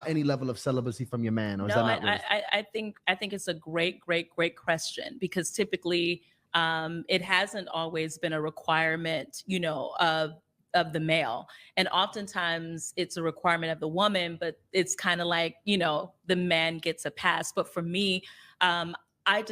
any level of celibacy from your man, or is No, that not realistic? I think it's a great question, because typically it hasn't always been a requirement, of the male, and oftentimes it's a requirement of the woman, but it's kind of like, the man gets a pass. But for me, um, I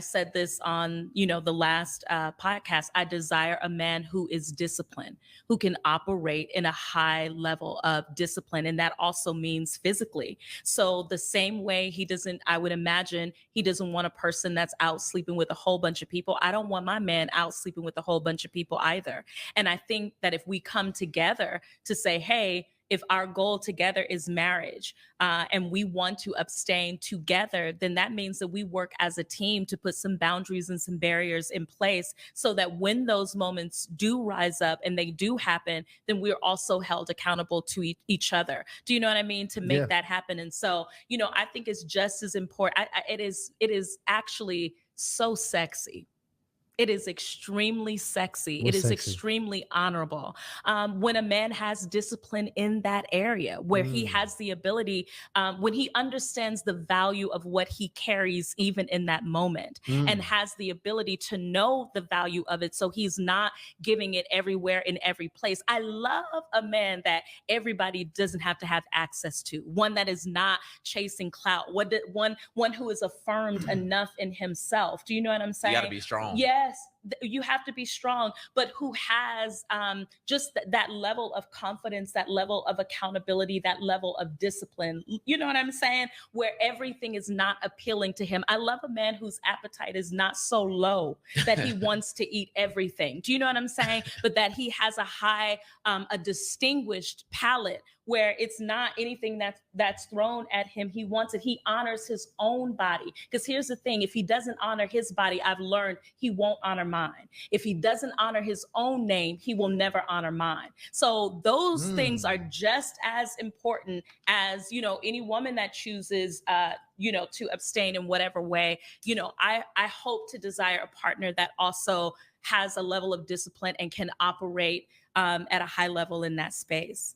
said this on, the last podcast. I desire a man who is disciplined, who can operate in a high level of discipline, and that also means physically. So the same way he doesn't, I would imagine he doesn't want a person that's out sleeping with a whole bunch of people. I don't want my man out sleeping with a whole bunch of people either. And I think that if we come together to say, hey, if our goal together is marriage, and we want to abstain together, then that means that we work as a team to put some boundaries and some barriers in place, so that when those moments do rise up and they do happen, then we're also held accountable to each other. Do you know what I mean? To Yeah. make that happen. And so, I think it's just as important. It is actually so sexy. It is extremely sexy. It What's is sexy? extremely honorable when a man has discipline in that area, where he Mm, has the ability, when he understands the value of what he carries, even in that moment, and mm. has the ability to know the value of it. So he's not giving it everywhere in every place. I love a man that everybody doesn't have to have access to, one that is not chasing clout, one who is affirmed enough in himself. Do you know what I'm You got to saying? be strong. Yes, you have to be strong, but who has just that level of confidence, that level of accountability, that level of discipline. You know what I'm saying? Where everything is not appealing to him. I love a man whose appetite is not so low that he wants to eat everything. Do you know what I'm saying? But that he has a distinguished palate, where it's not anything that's thrown at him. He wants it. He honors his own body. Because here's the thing: if he doesn't honor his body, I've learned he won't honor mine. If he doesn't honor his own name, he will never honor mine. So those things are Mm. just as important as, any woman that chooses, to abstain in whatever way. I hope to desire a partner that also has a level of discipline and can operate at a high level in that space.